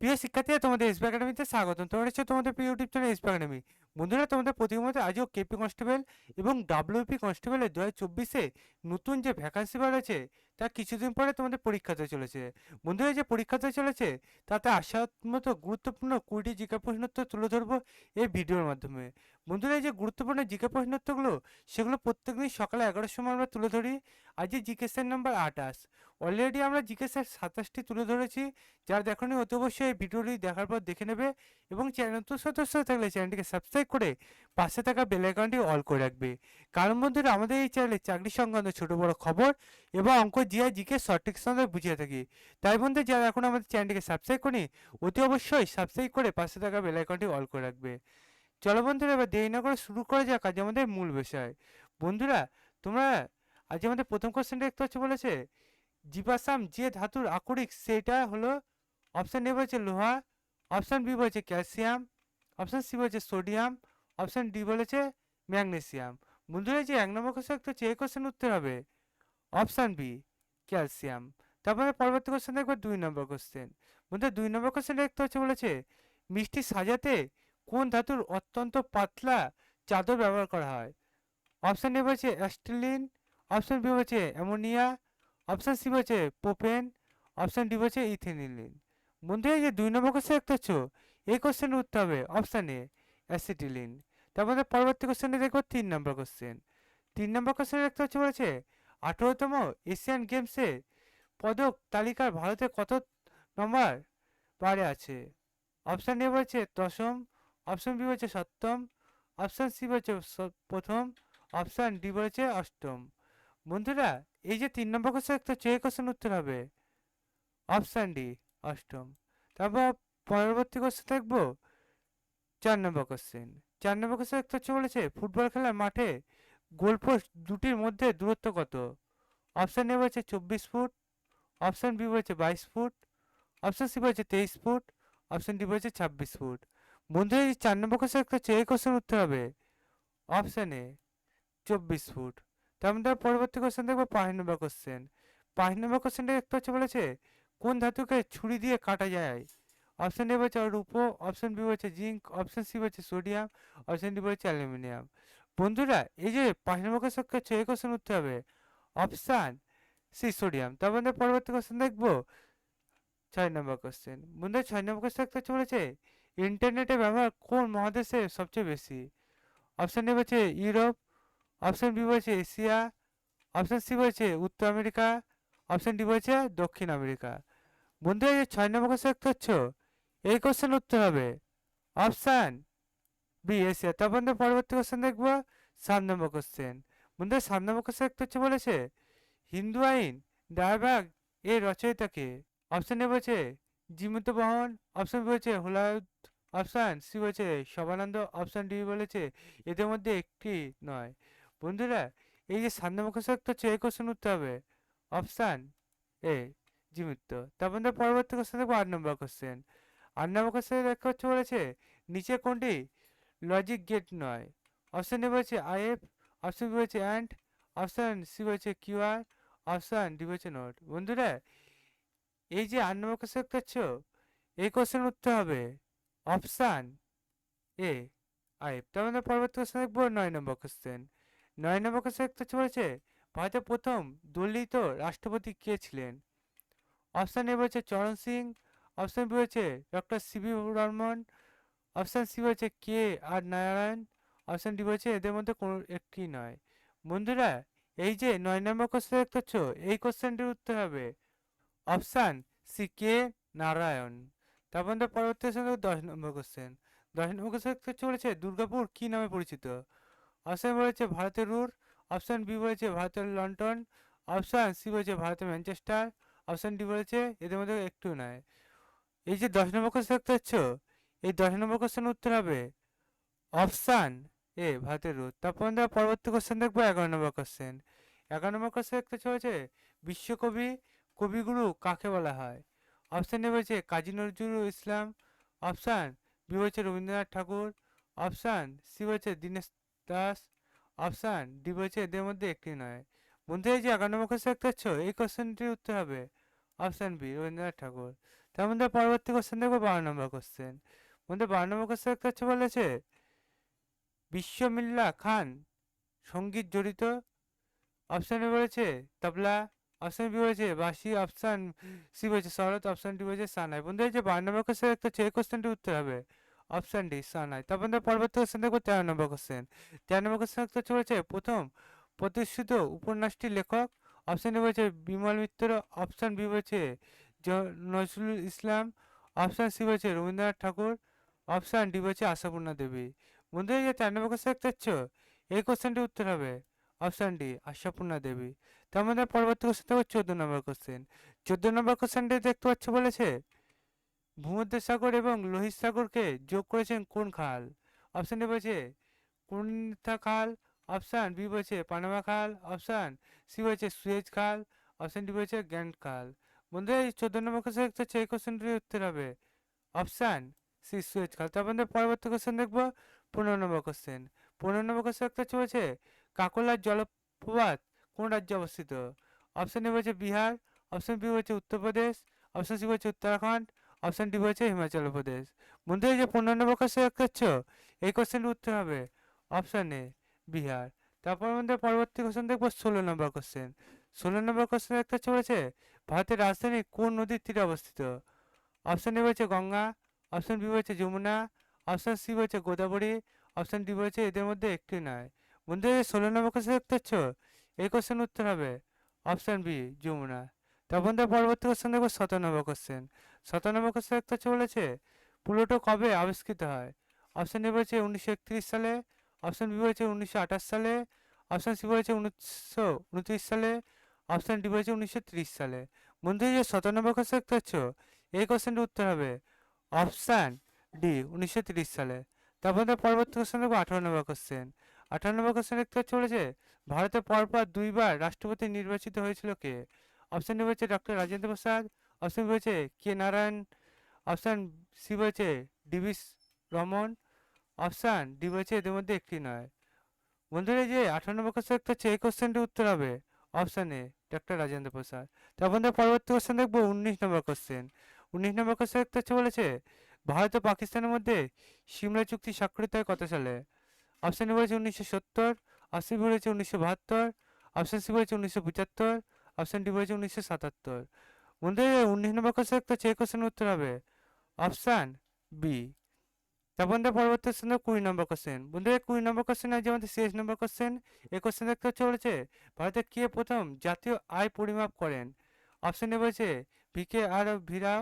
প্রিয় শিক্ষার্থীরা, তোমাদের এসবি একাডেমিতে স্বাগতম। তোমরা হচ্ছে তোমাদের প্রিয় ইউটিউব চ্যানেল এসবি একাডেমি। বন্ধুরা, তোমাদের প্রতিদিন মতো আজও কেপি কনস্টেবল এবং ডাব্লিউপি কনস্টেবলের 2024-এ নতুন যে ভ্যাকান্সি বার হয়েছে তা কিছুদিন পরে তোমাদের পরীক্ষাতে চলেছে। বন্ধুরা, যে পরীক্ষাতে চলেছে তাতে আসার মতো গুরুত্বপূর্ণ 20টি জিজ্ঞা প্রশ্নোত্তর তুলে ধরবো এই ভিডিওর মাধ্যমে। বন্ধুরা, এই যে গুরুত্বপূর্ণ জিজ্ঞা প্রশ্নোত্তরগুলো সেগুলো প্রত্যেকদিন সকালে 11টার সময় আমরা তুলে ধরি। আজ জিজ্ঞাসার নাম্বার 28। অলরেডি আমরা জিজ্ঞাসার 27টি তুলে ধরেছি। যারা দেখোনি অতি অবশ্যই এই ভিডিওটি দেখার পর দেখে নেবে এবং চ্যানেল তো সদস্য থাকলে চ্যানেলটিকে সাবস্ক্রাইব করে পাশে থাকা বেল আইকনটি অল করে রাখবে। কারণ বন্ধুরা, আমাদের এই চ্যানেলে চাকরি সংক্রান্ত ছোট বড় খবর এবং অঙ্ক জিআই জিকে সঠিক সময় বুঝিয়ে থাকি। তাই বন্ধু, যারা এখন আমাদের চ্যানেলটিকে সাবস্ক্রাইব করি অতি অবশ্যই সাবস্ক্রাইব করে পাশে থাকা বেল আইকনটি অল করে রাখবে। চলো বন্ধুরা, এবার দেরি না করে শুরু করা যাক আজ আমাদের মূল বিষয়। বন্ধুরা, তোমরা আজ আমাদের প্রথম কোশ্চেনটা দেখতে হচ্ছে, বলেছে জীবাশ্ম যে ধাতুর আকরিক সেটা হলো অপশান এ বলেছে লোহা, অপশান বি বলেছে ক্যালসিয়াম, অপশান সি বলেছে সোডিয়াম, অপশান ডি বলেছে ম্যাগনেসিয়াম। বন্ধুরা, যে 1 নম্বর কোশ্চেন একটা হচ্ছে এই কোশ্চেন উত্তর হবে অপশান বি ক্যালসিয়াম। তারপরে পরবর্তী কোশ্চেন দেখবো 2 নম্বর কোশ্চেন। বন্ধুরা, 2 নম্বর কোশ্চেন দেখতে হচ্ছে, বলেছে মিষ্টি সাজাতে কোন ধাতুর অত্যন্ত পাতলা চাদর ব্যবহার করা হয়? অপশান এ বলছে অ্যাস্টিলিন, অপশান বি বলছে অ্যামোনিয়া, অপশান সি বলছে প্রোপেন, অপশান ডি বলছে ইথেনিলিন। বন্ধুরা, এই যে 2 নম্বর কোশ্চেন দেখতে হচ্ছে এই কোশ্চেনের উত্তর হবে অপশান এ অ্যাসিটিলিন। তারপরে পরবর্তী কোশ্চেনে দেখবো 3 নম্বর কোশ্চেন। 3 নম্বর কোশ্চেন দেখতে হচ্ছে, বলেছে 18তম এশিয়ান গেমসে পদক তালিকার ভারতে কত নম্বর পারে আছে? অপশান এ বলছে দশম, অপশান বি বলছে সপ্তম, অপশান সি বলছে প্রথম, অপশান ডি বলেছে অষ্টম। বন্ধুরা, এই যে 3 নম্বর কোশ্চেন একটা এই কোশ্চেন উত্তর হবে অপশান ডি অষ্টম। তারপর পরবর্তী কোশ্চেন দেখবো 4 নম্বর কোশ্চেন। 4 নম্বর কোশ্চেন একটা হচ্ছে, বলেছে ফুটবল খেলার মাঠে গোলপোস্ট দুটির মধ্যে দূরত্ব কত? অপশান এ বলছে 24 ফুট, অপশান বি বলছে 22 ফুট, অপশান সি বলছে 23 ফুট, অপশান ডি বলছে 26 ফুট। বন্ধুরা, এই 4 নম্বর কোশ্চেন একটা হচ্ছে এই কোশ্চেন উত্তর হবে অপশান এ 24 ফুট। তার মধ্যে পরবর্তী কোশ্চেন দেখবো 5 নম্বর কোশ্চেন। 5 নম্বর কোশ্চেনটা একটা হচ্ছে, বলেছে কোন ধাতুকে ছুরি দিয়ে কাটা যায়? অপশান এ বলছে রূপো, অপশান বি বলছে জিঙ্ক, অপশান সি বলছে সোডিয়াম, অপশান ডি বলছে অ্যালুমিনিয়াম। বন্ধুরা, এই যে 5 নম্বর কোশ্চেন হচ্ছে এই কোশ্চেন উত্তর হবে অপশান সি সোডিয়াম। তার মধ্যে পরবর্তী কোশ্চেন দেখবো 6 নম্বর কোশ্চেন। বন্ধুরা, 6 নম্বর কোশ্চেন একটা হচ্ছে, বলেছে ইন্টারনেটের ব্যবহার কোন মহাদেশে সবচেয়ে বেশি? অপশান এ বলছে ইউরোপ, অপশান বি বলছে এশিয়া, অপশান সি বলছে উত্তর আমেরিকা, অপশান ডি বলছে দক্ষিণ আমেরিকা। বন্ধুরা, এই 6 নম্বর কোশ্চেন একটা হচ্ছে এই কোশ্চেন উত্তর হবে অপশান বি এশিয়া। তারপর আমরা পরবর্তী কোশ্চেন দেখবো 7 নম্বর কোশ্চেন। বন্ধুরা, 7 নম্বর কোশ্চেন একটা হচ্ছে, বলেছে হিন্দু আইন ডায়বাগ এর রচয়িতাকে? অপশান এ বলছে জীমুত বহন, অপশান বি বলছে হুলায়ুদ, অপশান সি বলছে সবানন্দ, অপশান ডি বলেছে এদের মধ্যে একটি নয়। বন্ধুরা, এই যে 7 নম্বর কোশ্চেন একটা হচ্ছে এই কোশ্চেন উত্তর হবে অপশান এ জীমিত। তারপর আমরা পরবর্তী কোশ্চেন দেখবো 8 নম্বর কোশ্চেন। 8 নম্বর কোশ্চেন দেখা হচ্ছে, বলেছে নিচে কোনটি লজিক গেট নয়? অপশান এ বলছে আইএফ, অপশান বি বলছে অ্যান্ড, অপশান সি বলছে কিউআর, অপশান ডি বলছে নোট। বন্ধুরা, এই যে 8 নম্বর কোশ্চেন দেখছো এই কোশ্চেন উত্তর হবে অপশান এ আইএফ। তার মানে পরবর্তী কোশ্চেন দেখবো 9 নম্বর কোশ্চেন। 9 নম্বর কোশ্চেন দেখতে চলেছে ভারতের প্রথম দলিত রাষ্ট্রপতি কে ছিলেন? অপশান এ বলছে চরণ সিং, অপশান বি হচ্ছে doctor CB Barman, option C বলছে K R Narayan, option D বলছে এদের মধ্যে কোনো একটি নয়। বন্ধুরা, এই যে 9 নম্বর কোশ্চেন দেখতে এই কোশ্চেনটির উত্তর হবে অপশান সি কে নারায়ণ। তারপর আমরা পরবর্তী 10 নম্বর কোশ্চেন। 10 নম্বর কোশ্চেন চলেছে দুর্গাপুর কি নামে পরিচিত? অপশান বলেছে ভারতের রুর, অপশান বি বলেছে ভারতের লন্ডন, অপশান সি বলেছে ভারতের ম্যানচেস্টার, অপশান ডি বলেছে এদের মধ্যে একটু নয়। এই যে 10 নম্বর কোশ্চেন দেখতে পাচ্ছ এই 10 নম্বর কোশ্চেন উত্তর হবে অপশান এ ভারতের রুট। তারপর আমরা পরবর্তী কোশ্চেন দেখবো 11 নম্বর কোশ্চেন। 11 নম্বর কোশ্চেন দেখতে চলেছে বিশ্বকবি কবিগুরু কাকে বলা হয়? অপশান এ বলছে কাজী নজরুল ইসলাম, অপশান বি বলছে রবীন্দ্রনাথ ঠাকুর, অপশান সি বলছে দীনেশ দাস, অপশান ডি বলছে এদের মধ্যে একটি নয়। বন্ধু, এই যে 11 নম্বর কোশ্চেন দেখতে পাচ্ছ এই কোশ্চেনটির উত্তর হবে অপশান বি রবীন্দ্রনাথ ঠাকুর। তার মধ্যে পরবর্তী কোশ্চেন দেখবো 12 নম্বর কোশ্চেন। মধ্যে 12 নম্বর কোশ্চেন একটা হচ্ছে বলেছে বিশ্বমিল্লা খান সঙ্গীত জড়িত। অপশানে বলেছে তবলা, অপশান বি বলেছে বাঁশি, অপশান সি বলেছে শরৎ, অপশান ডি বলেছে সানাই। বন্ধু এই যে 12 নম্বর কোশ্চেন একটা হচ্ছে এই কোশ্চেনটির উত্তর হবে অপশান ডি সানাই। তারপর পরবর্তী কোশ্চেন দেখবো 13 নম্বর কোশ্চেন। 13 নম্বর কোশ্চেন একটা হচ্ছে বলেছে প্রথম প্রতিষ্ঠিত উপন্যাসটির লেখক। অপশান এ বলেছে বিমল মিত্র, অপশান বি বলেছে নজরুল ইসলাম, অপশান সি বলেছে রবীন্দ্রনাথ ঠাকুর, অপশান ডি বলেছে আশাপূর্ণা দেবী। বন্ধু এই যে 13 নম্বর কোশ্চেন একটা হচ্ছে এই কোশ্চেনটির উত্তর হবে অপশান ডি আশাপূর্ণা দেবী। তার মধ্যে পরবর্তী কোশ্চেন দেখো 14 নম্বর কোশ্চেন। 14 নম্বর কোশ্চেনটি দেখতে পাচ্ছ বলেছে ভূমধ্যসাগর এবং লোহিত সাগরকে যোগ করেছেন কোন খাল। অপশান এ বলেছে কুর্নিথা খাল, অপশান বি বলেছে পানামা খাল, অপশান সি বলেছে সুয়েজ খাল, অপশান ডি বলেছে গ্র্যান্ড খাল। বন্ধু এই 14 নম্বর কোশ্চেন দেখতে হচ্ছে এই কোশ্চেনটির উত্তর হবে অপশান সি সুয়েজ খাল। তারপর পরবর্তী কোশ্চেন দেখবো 15 নম্বর কোশ্চেন। 15 নম্বর কোশ্চেন একটা চলেছে কাকোলার জলপ্রপাত কোন রাজ্যে অবস্থিত। অপশান এ বলছে বিহার, অপশান বি বলছে উত্তরপ্রদেশ, অপশান সি বলছে উত্তরাখণ্ড, অপশান ডি বলছে হিমাচল প্রদেশ। বন্ধু এই যে 15 নম্বর কোশ্চেন দেখতে এই কোশ্চেনের উত্তর হবে অপশান এ বিহার। তারপর আমাদের পরবর্তী কোশ্চেন দেখবো 16 নম্বর কোশ্চেন। 16 নম্বর কোশ্চেন একটা চলেছে ভারতের রাজধানী কোন নদীর তীরে অবস্থিত। অপশান এ বলছে গঙ্গা, অপশান বি বলছে যমুনা, অপশান সি বলছে গোদাবরী, অপশান ডি বলছে এদের মধ্যে একটি নয়। বন্ধু 16 নম্বর কোশ্চেন দেখতে পাচ্ছ এই কোশ্চেন উত্তর হবে অপশান বি যমুনা। তারপর পরবর্তী কোশ্চেন দেখবো 17 নম্বর কোশ্চেন। 17 নম্বর কোশ্চেন একটা হচ্ছে বলেছে প্লুটো কবে আবিষ্কৃত হয়। অপশান এ বলছে 1931 সালে, অপশান বি বলছে 1928 সালে, অপশান সি বলছে 1929 সালে, অপশান ডি বলছে 1930 সালে। বন্ধু এই যে 17 নম্বর কোশ্চেন দেখতে পাচ্ছ এই কোশ্চেনটির উত্তর হবে অপশান ডি 1930 সালে। তারপর পরবর্তী কোশ্চেন দেখবো 18 নম্বর কোশ্চেন। 18 নম্বর কোশ্চেন দেখতে চলেছে ভারতে পরপর দুইবার রাষ্ট্রপতি নির্বাচিত হয়েছিল কে। অপশান এ বলছে doctor Rajendra Prasad, option B বলছে কে নারায়ণ, অপশান সি বলছে ডিভি রমন, অপশান ডি বলছে এদের মধ্যে একটি নয়। বন্ধুরা এই যে 18 নম্বর কোশ্চেন দেখতে হচ্ছে এই কোশ্চেনটির উত্তর হবে option a doctor Rajendra Prasad. তারপর পরবর্তী কোশ্চেন দেখবো 19 নম্বর কোশ্চেন। 19 নম্বর কোশ্চেন দেখতে হচ্ছে বলেছে ভারত ও পাকিস্তানের মধ্যে সিমলা চুক্তি স্বাক্ষরিত হয় কত সালে। অপশান এ বলেছে 1970, অপশান বি বলেছে 1972, অপশান সি বলেছে 1975, অপশান ডি বলেছে 1977। বন্ধু 19 নম্বর কোশ্চেন দেখতে হচ্ছে এই কোশ্চেনের উত্তর হবে অপশান বি। তারপর পরবর্তী কোশ্চেন 20 নম্বর কোশ্চেন। বন্ধুরা 20 নম্বর কোশ্চেন আছে আমাদের শেষ নম্বর কোশ্চেন। এই কোশ্চেন দেখতে চলেছে ভারতে কে প্রথম জাতীয় আয় পরিমাপ করেন। অপশান এ বলছে ভিকে আর ভিরাও,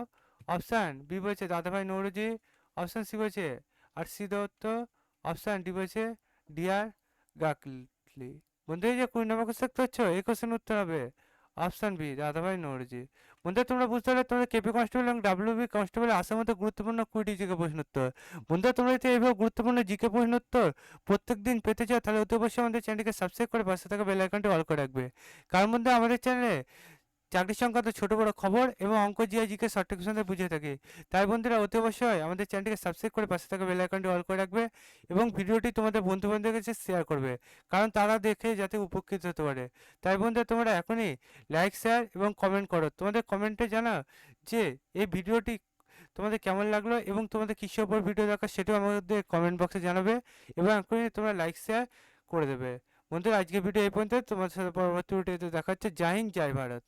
অপশান বি বলছে দাদাভাই নৌরোজি, অপশান সি বলছে আর সি দত্ত, অপশান ডি বলছে ডিআর গাকলি। বন্ধু এই যে 20 নম্বর কোশ্চেন দেখতে হচ্ছে এই কোশ্চেন উত্তর হবে অপশান বি দাদাভাই নৌরোজি। বন্ধুরা তোমরা বুঝতে পারলে তোমাদের কেপি কনস্টেবল এবং ডাব্লিউবি কনস্টেবল আসার মতো গুরুত্বপূর্ণ 20টি জিকে প্রশ্ন উত্তর। বন্ধুরা তোমরা যদি এইভাবে গুরুত্বপূর্ণ জিকে প্রশ্ন উত্তর প্রত্যেক দিন পেতে চাও তাহলে অতি অবশ্যই আমাদের চ্যানেলকে সাবস্ক্রাইব করে পাশে থাকা বেল আইকনটি অল করে রাখবে। কার মধ্যে আমাদের চ্যানেলে চাকরি সংক্রান্ত ছোট বড় খবর এবং অঙ্ক জিআই জিকে সঠিক সঙ্গে বুঝিয়ে থাকি। তাই বন্ধুরা অতি অবশ্যই আমাদের চ্যানেলটিকে সাবস্ক্রাইব করে পাশে থাকা বেল আইকনটি অল করে রাখবে এবং ভিডিওটি তোমাদের বন্ধু বান্ধবের কাছে শেয়ার করবে কারণ তারা দেখে যাতে উপকৃত হতে পারে। তাই বন্ধুরা তোমরা এখনই লাইক শেয়ার এবং কমেন্ট করো। তোমাদের কমেন্টে জানাও যে এই ভিডিওটি তোমাদের কেমন লাগলো এবং তোমাদের কিসের উপর ভিডিও দরকার সেটাও আমাদের কমেন্ট বক্সে জানাবে এবং এখনই তোমরা লাইক শেয়ার করে দেবে। বন্ধুরা আজকে ভিডিও এই পর্যন্ত, তোমার সাথে পরবর্তী ভিডিওতে দেখা হচ্ছে। জয় হিন্দ, জয় ভারত।